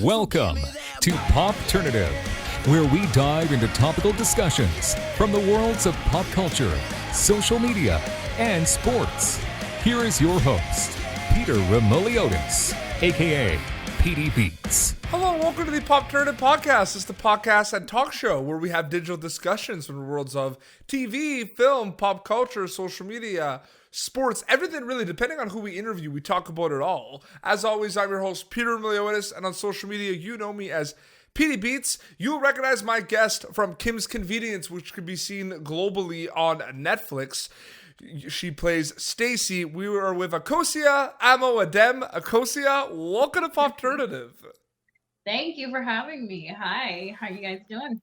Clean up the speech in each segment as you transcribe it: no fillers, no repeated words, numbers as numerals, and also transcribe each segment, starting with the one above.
Welcome to Popternative, where we dive into topical discussions from the worlds of pop culture, social media, and sports. Here is your host, Peter Remoliotis, aka PD Beats. Hello, welcome to the Popternative podcast. It's the podcast and talk show where we have digital discussions from the worlds of TV, film, pop culture, social media, sports, everything really. Depending on who we interview, we talk about it all. As always, I'm your host, Peter Remoliotis, and on social media, you know me as PD Beats. You'll recognize my guest from Kim's Convenience, which could be seen globally on Netflix. She plays Stacie. We were with Akosua Amo-Adem. Akosua, welcome to Popternative. Thank you for having me. Hi, how are you guys doing?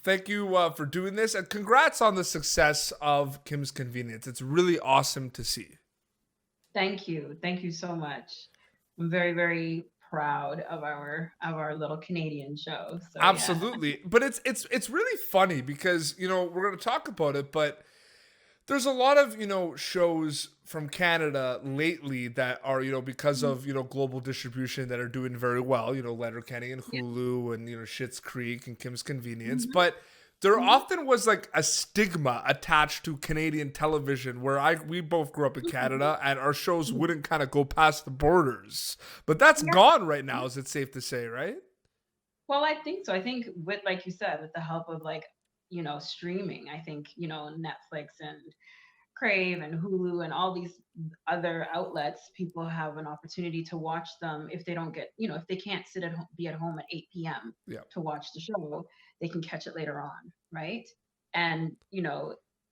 Thank you for doing this, and congrats on the success of Kim's Convenience. It's really awesome to see. Thank you so much. I'm very, very proud of our little Canadian show. So, absolutely, yeah. But it's really funny because we're going to talk about it, but there's a lot of shows from Canada lately that are because of global distribution that are doing very well. Letterkenny and Hulu and Schitt's Creek and Kim's Convenience, but there often was like a stigma attached to Canadian television where we both grew up in Canada and our shows wouldn't kind of go past the borders. But that's gone right now. Is it safe to say, right? Well, I think so. I think with, like you said, with the help of streaming, I think Netflix and Crave and Hulu and all these other outlets, people have an opportunity to watch them if they don't get, if they can't be at home at 8 p.m. to watch the show, they can catch it later on, right? And,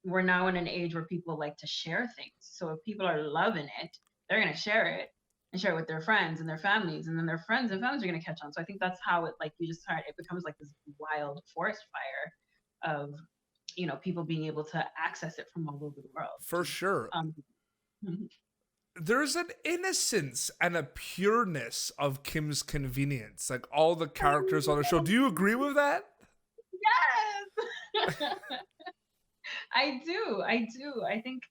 we're now in an age where people like to share things. So if people are loving it, they're going to share it and share it with their friends and their families, and then their friends and families are going to catch on. So I think that's how it becomes like this wild forest fire of people being able to access it from all over the world. For sure. There's an innocence and a pureness of Kim's Convenience, like all the characters on the show. Do you agree with that? Yes. I do. I think,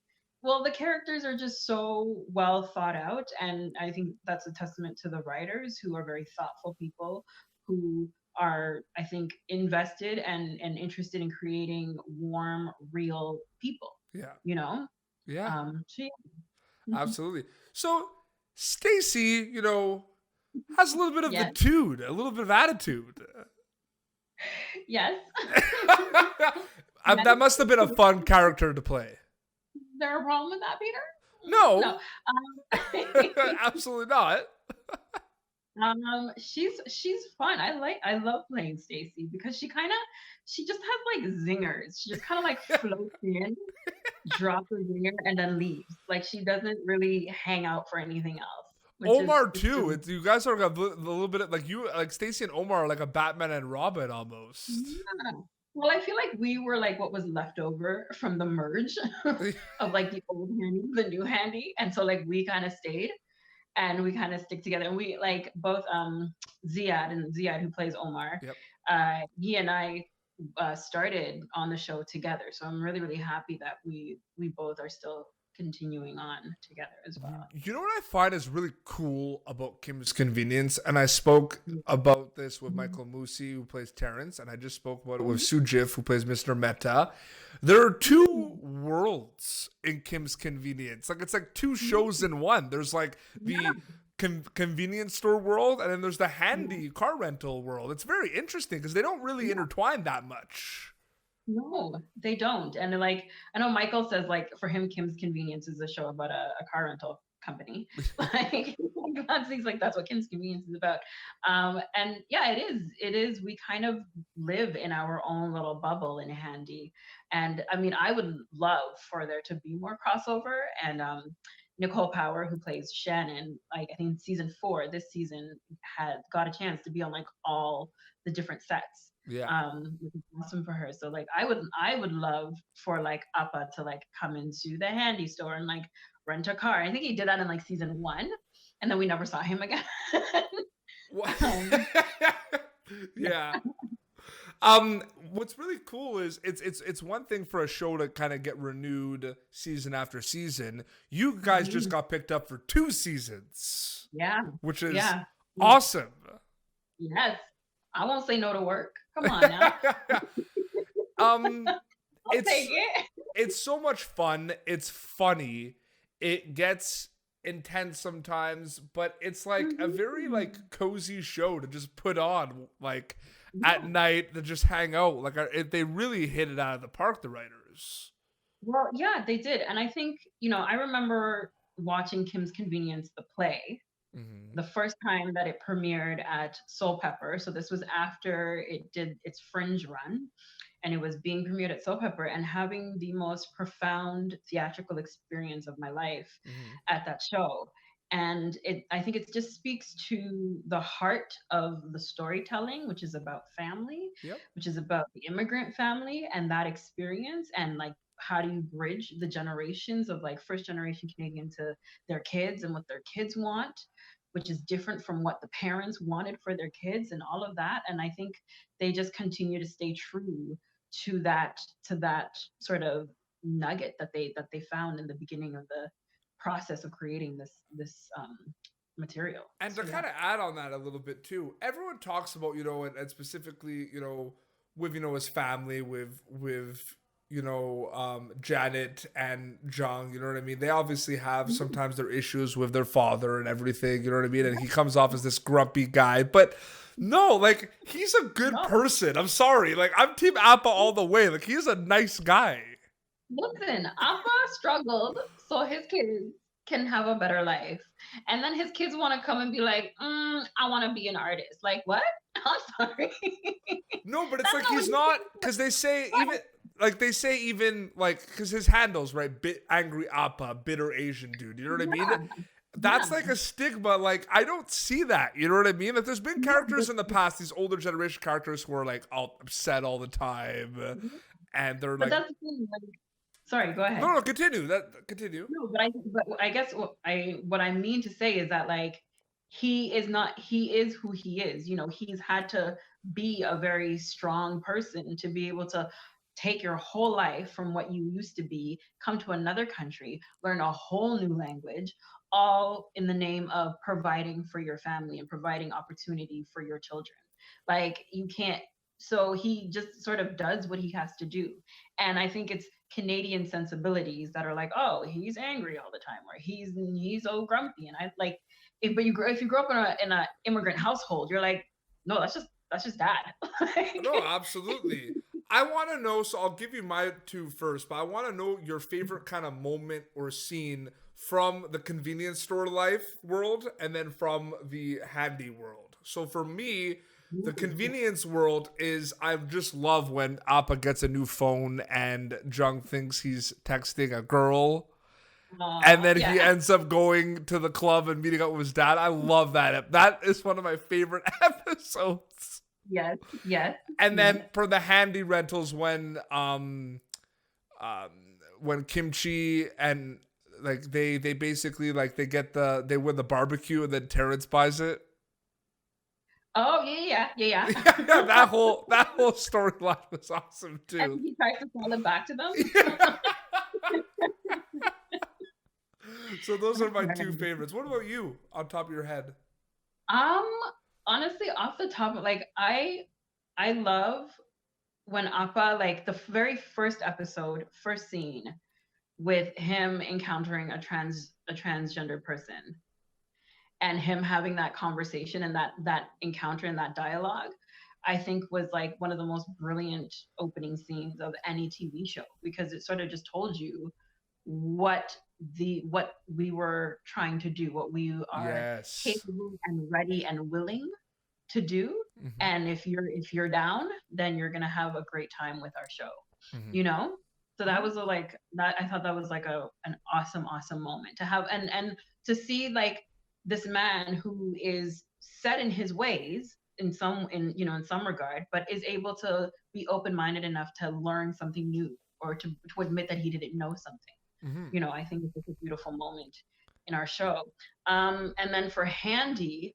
well, the characters are just so well thought out, and I think that's a testament to the writers, who are very thoughtful people who are, I think, invested and interested in creating warm, real people. Yeah. Yeah. Absolutely. So Stacie, has a little bit of a little bit of attitude. Yes. That must have been a fun character to play. Is there a problem with that, Peter? No. Absolutely not. She's fun. I love playing Stacie because she just has like zingers. She just kind of like floats in, drops a zinger, and then leaves. Like, she doesn't really hang out for anything else. Omar too. You guys are a little bit like Stacie and Omar are like a Batman and Robin almost. Yeah. Well, I feel like we were like what was left over from the merge of like the old handy, the new handy, and so like we kind of stayed. And we kind of stick together. And we like both Ziad, who plays Omar, he and I started on the show together. So I'm really, really happy that we both are still continuing on together as well. You know what I find is really cool about Kim's Convenience? And I spoke about this with Michael Musi, who plays Terrence, and I just spoke about it with Sujif, who plays Mr. Mehta. There are two worlds in Kim's Convenience. Like, it's like two shows in one. There's like the convenience store world, and then there's the handy car rental world. It's very interesting because they don't really intertwine that much. No, they don't. And like, I know Michael says like for him, Kim's Convenience is a show about a car rental company. Like, he's like, that's what Kim's Convenience is about. And yeah, it is. We kind of live in our own little bubble in Handy. And I mean, I would love for there to be more crossover. And Nicole Power, who plays Shannon, like I think season 4, this season got a chance to be on like all the different sets. Yeah. Which is awesome for her. So like I would love for like Appa to like come into the Handy store and like rent a car. I think he did that in like season 1, and then we never saw him again. Yeah. What's really cool is it's one thing for a show to kind of get renewed season after season. You guys just got picked up for 2 seasons. Yeah. Which is awesome. Yes. I won't say no to work. Come on now. um, I'll take it's it. it's so much fun. It's funny. It gets intense sometimes, but it's like a very Mhm. like cozy show to just put on like at Yeah. night to just hang out. Like they really hit it out of the park, the writers. Well, yeah, they did. And I think, I remember watching Kim's Convenience, the play, Hmm. the first time that it premiered at Soul Pepper. So this was after it did its fringe run, and it was being premiered at Soul Pepper, and having the most profound theatrical experience of my life Hmm. at that show. And I think it just speaks to the heart of the storytelling, which is about family, Yep. which is about the immigrant family and that experience, and like how do you bridge the generations of like first generation Canadian to their kids and what their kids want, which is different from what the parents wanted for their kids and all of that. And I think they just continue to stay true to that sort of nugget that they found in the beginning of the process of creating this material. And to So yeah. kind of add on that a little bit too, everyone talks about, and specifically, with, his family, with, Janet and Jung, you know what I mean? They obviously have Mhm. sometimes their issues with their father and everything, you know what I mean? And he comes off as this grumpy guy, but no, like, he's a good No, person. I'm sorry. Like, I'm Team Appa all the way. Like, he's a nice guy. listen, Appa struggled so his kids can have a better life. And then his kids want to come and be like, I want to be an artist. Like, what? I'm sorry. No, but it's That's like not what he's you not, do. because What? they say even like because his handles right, bit angry appa, bitter Asian dude. You know what I mean? Yeah. That's like Yeah. a stigma. Like I don't see that. You know what I mean? Like there's been No, characters in the past, these older generation characters who are like all upset all the time, and they're but like, that's the thing. Like, sorry, go no, ahead. no, continue. Continue. No, but I guess what I mean to say is that like he is who he is. He's had to be a very strong person to be able to take your whole life from what you used to be, come to another country, learn a whole new language, all in the name of providing for your family and providing opportunity for your children. Like you can't so he just sort of does what he has to do. And I think it's Canadian sensibilities that are like, oh, he's angry all the time, or he's so grumpy. And I like if you grow up in a immigrant household, you're like, no, that's just dad. Like, No, absolutely. I want to know, so I'll give you my two first, but I want to know your favorite kind of moment or scene from the convenience store life world and then from the handy world. So for me, the convenience world is I just love when Appa gets a new phone and Jung thinks he's texting a girl and then he yeah, ends up going to the club and meeting up with his dad. I love that. That is one of my favorite episodes. yes, yes, And yes. then for the handy rentals um when Kimchi and like they basically like they win the barbecue and then Terrence buys it. Oh yeah, yeah, yeah, Yeah, yeah. that whole storyline was awesome And too. he tries to sell it back to them. So those are my two favorites. What about you on top of your head? Um, Honestly, off the top, like I love when Appa, like the very first episode, first scene with him encountering a transgender person and him having that conversation and that encounter and that dialogue, I think was like one of the most brilliant opening scenes of any TV show, because it sort of just told you what we were trying to do, what we are Yes. capable and ready and willing to do. Hmm. And if you're down, then you're gonna have a great time with our show, Hmm. you know. So that was like that. I thought that was like an awesome moment to have, and to see like this man who is set in his ways in some regard, but is able to be open minded enough to learn something new, or to admit that he didn't know something. Hmm. I think it's just a beautiful moment in our show. And then for Handy,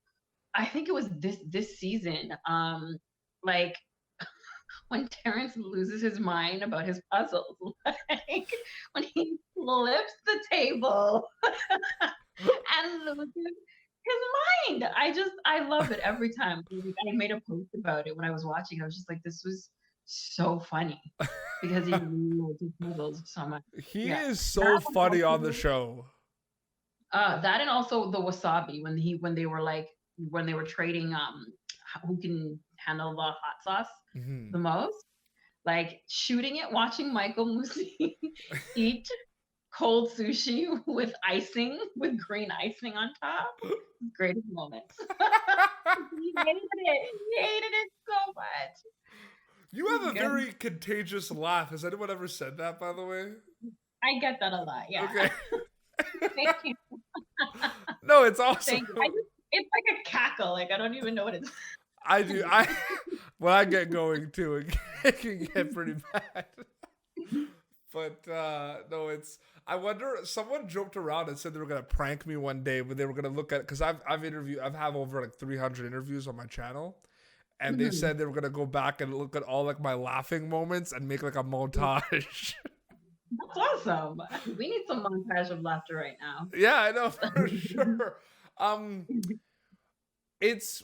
I think it was this season. Like when Terrence loses his mind about his puzzles, like when he flips the table and loses. his mind. I love it every time. I made a post about it when I was watching. I was just like, this was so funny because he loves his noodles so much. He Yeah, is that so one funny on the also, show. that and also the wasabi when they were like when they were trading who can handle the hot sauce Hmm. the most. Like shooting it, watching Michael Musi eat cold sushi with icing, with green icing on top. Greatest moments. He hated it. He hated it so much. You He's have a good. very contagious laugh. Has anyone ever said that, by the way? I get that a lot. Yeah. Okay. Thank you. No, it's awesome. Thank you. It's like a cackle. Like I don't even know what it's. I do. When I get going too, it can get pretty bad. But no, it's. I wonder. Someone joked around and said they were gonna prank me one day, when they were gonna look at, because I've have over like 300 interviews on my channel, and they Mhm. said they were gonna go back and look at all like my laughing moments and make like a montage. That's awesome. We need some montage of laughter right now. Yeah, I know for sure. Um, it's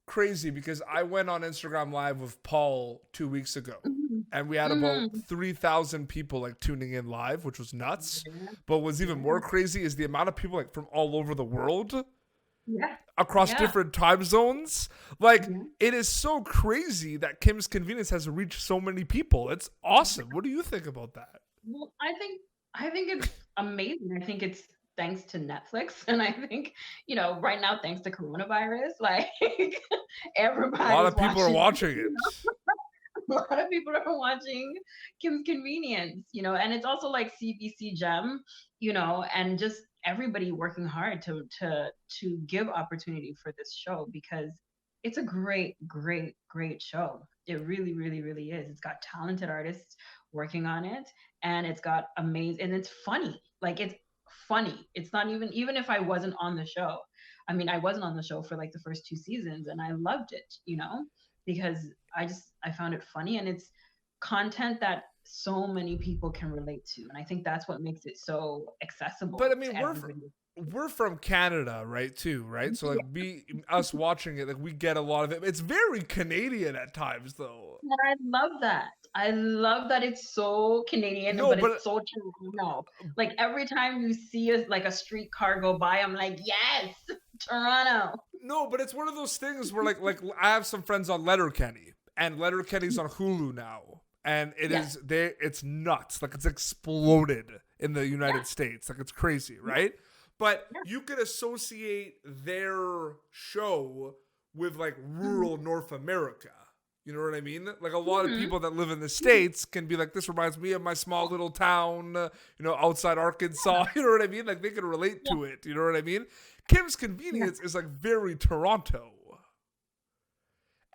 crazy because I went on Instagram Live with Paul 2 weeks ago, Mhm. and we had about Mhm. 3,000 people like tuning in live, which was nuts. Yeah. But what's even Yeah. more crazy is the amount of people like from all over the world Yeah. across Yeah. different time zones. Like, Yeah. it is so crazy that Kim's Convenience has reached so many people. It's awesome. What do you think about that? Well, I think it's amazing. I think it's thanks to Netflix, and I think right now thanks to coronavirus, like A lot everybody's of people are watching. watching it. A lot of people are watching Kim's Convenience, and it's also like CBC Gem, and just everybody working hard to give opportunity for this show because it's a great, great, great show. It really, really, really is. It's got talented artists working on it, and it's got amazing, and it's funny. Like it's funny. It's not even if I wasn't on the show. I mean, I wasn't on the show for like the first two seasons, and I loved it, because I found it funny and it's content that so many people can relate to, and I think that's what makes it so But I accessible mean, to everybody. we're from Canada, right? Too, right? So like, us watching it, like, we get a lot of it. It's very Canadian at times, though. And I love that. I love that it's so Canadian, No, but but it's so Toronto. Like every time you see like a streetcar go by, I'm like, yes, Toronto. no, but it's one of those things where like I have some friends on Letterkenny, and Letterkenny's on Hulu now, and Yeah, it's nuts. Like, it's exploded in the yeah, United States. Like, it's crazy, right? But yeah. you could associate their show with like Mm-hmm. rural North America. You know what I mean? Like, a lot of Mm-hmm. people that live in the States can be like, this reminds me of my small little town, outside Arkansas. You know what I mean? Like, they can relate Yeah. to it. You know what I mean? Kim's Yeah. Convenience is like very Toronto,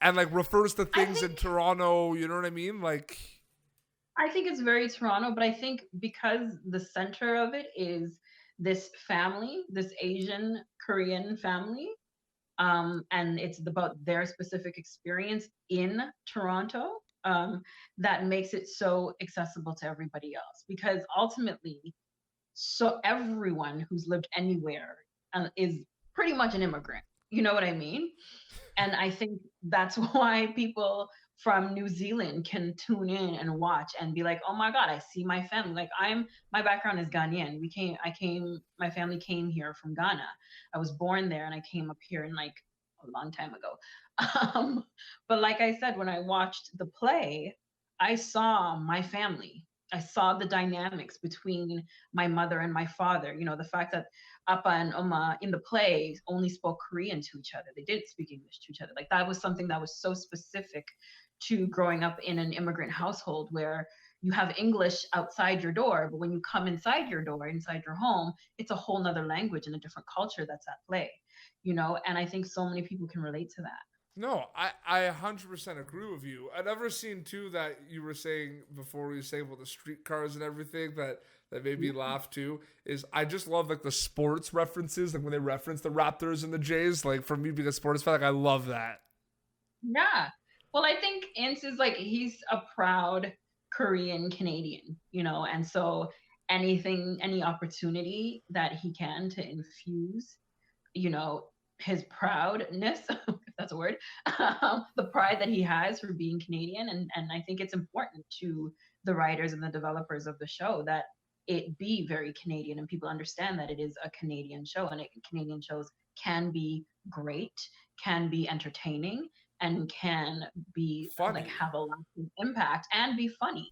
and like refers to I things think in Toronto. You know what I mean? Like, I think it's very Toronto, but I think because the center of it is this family, this Asian Korean family, and it's about their specific experience in Toronto, that makes it so accessible to everybody else. Because ultimately, so everyone who's lived anywhere is pretty much an immigrant. You know what I mean? And I think that's why people from New Zealand can tune in and watch and be like, "Oh my God, I see my family." Like my background is Ghanaian. My family came here from Ghana. I was born there, and I came up here in like a long time ago. Um, but like I said, when I watched the play, I saw my family. I saw the dynamics between my mother and my father. The fact that Appa and Oma in the play only spoke Korean to each other. They didn't speak English to each other. Like that was something that was so specific to growing up in an immigrant household where you have English outside your door, but when you come inside your door, inside your home, it's a whole nother language and a different culture that's at play, and I think so many people can relate to that. no, I 100% agree with you. I never seen too that you were saying before, we were saying about the streetcars and everything, that made me laugh too. Is I just love like the sports references, like when they reference the Raptors and the Jays. Like, for me being a sports fan, like, I love that. Yeah. Well, I think Ince is like he's a proud Korean Canadian, and so any opportunity that he can to infuse you know, his proudness, if that's a word, the pride that he has for being Canadian. And I think it's important to the writers and the developers of the show that it be very Canadian and people understand that it is a Canadian show, and Canadian shows can be great, can be entertaining, and can be Funny. like have a lasting impact and be funny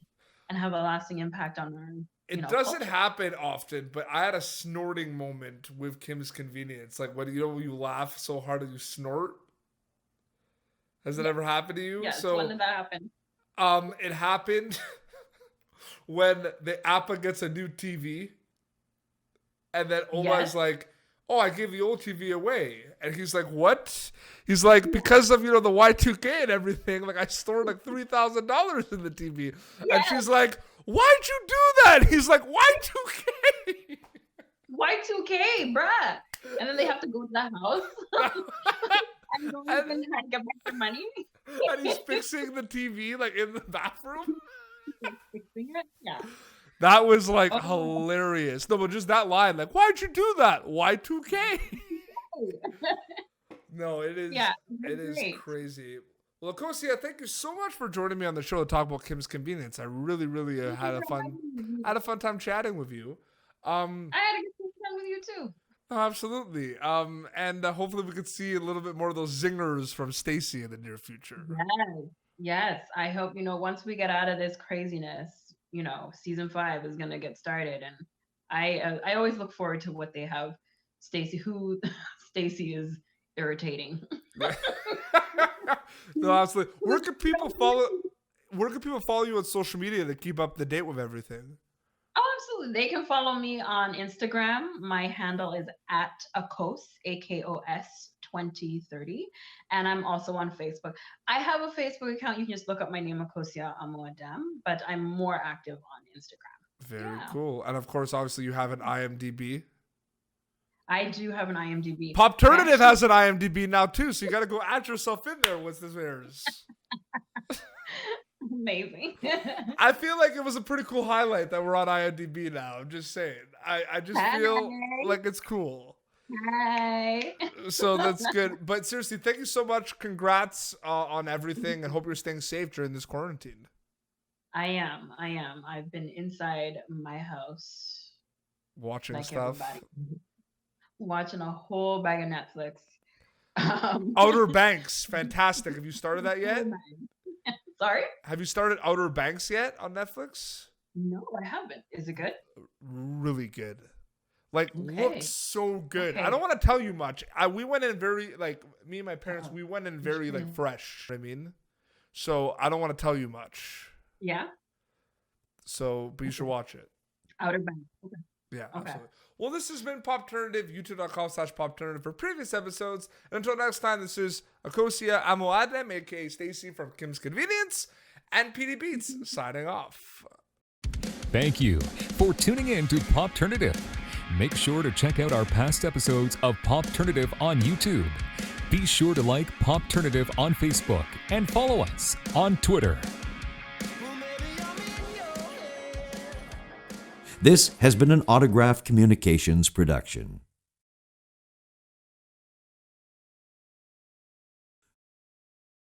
and have a lasting impact on our It doesn't culture. happen often, but I had a snorting moment with Kim's Convenience. Like when when you laugh so hard that you snort. Has that ever happened to you? Yes, So when did that happen? it happened when the Appa gets a new TV, and then Oma's Yes. like, "Oh, I gave the old TV away," and he's like, "What?" He's like, "Because of the Y2K and everything, like I stored like $3,000 in the TV," and Yes. she's like, "Why'd you do that?" He's like, "Y2K." Y2K, bruh. And then they have to go to the house and go and get back their money. And he's fixing the TV like in the bathroom. Fixing it. Yeah. That was like Oh. hilarious. No, but just that line, like, "Why'd you do that? Y2K." No, it is. Yeah, it is great. crazy. Well, Akosua, thank you so much for joining me on the show to talk about Kim's Convenience. I really, really had a fun time chatting with you. I had a good time with you too. Oh, absolutely. And hopefully we could see a little bit more of those zingers from Stacie in the near future. Yes. Yes. I hope, once we get out of this craziness, season 5 is gonna get started. And I always look forward to what they have Stacie is irritating. No, absolutely. Where can people follow you on social media to keep up to date with everything? Oh, absolutely. They can follow me on Instagram. My handle is at Akos, AKOS 2030. And I'm also on Facebook. I have a Facebook account. You can just look up my name, Akosua Amo-Adem, but I'm more active on Instagram. Very cool. And of course, obviously, you have an IMDb. I do have an IMDb. Popternative has an IMDb now too, so you got to go add yourself in there once this airs. Amazing. I feel like it was a pretty cool highlight that we're on IMDb now. I'm just saying. I just feel like it's cool. Hi. So that's good. But seriously, thank you so much. Congrats on everything, and hope you're staying safe during this quarantine. I am. I've been inside my house. Watching like stuff. Everybody. Watching a whole bag of Netflix. Outer Banks. Fantastic. Have you started that yet? Sorry? Have you started Outer Banks yet on Netflix? No, I haven't. Is it good? Really good. Like, Okay. looks so good. Okay. I don't want to tell you much. We went in very, like, me and my parents, we went in very, like, fresh. You know what I mean? So, I don't want to tell you much. Yeah? So, but you should watch it. Outer Banks. Okay. Yeah, Okay. absolutely. Well, this has been Popternative, youtube.com/Popternative for previous episodes. And until next time, this is Akosua Amo-Adem, a.k.a. Stacie from Kim's Convenience, and PD Beats signing off. Thank you for tuning in to Popternative. Make sure to check out our past episodes of Popternative on YouTube. Be sure to like Popternative on Facebook and follow us on Twitter. This has been an Autograph Communications production.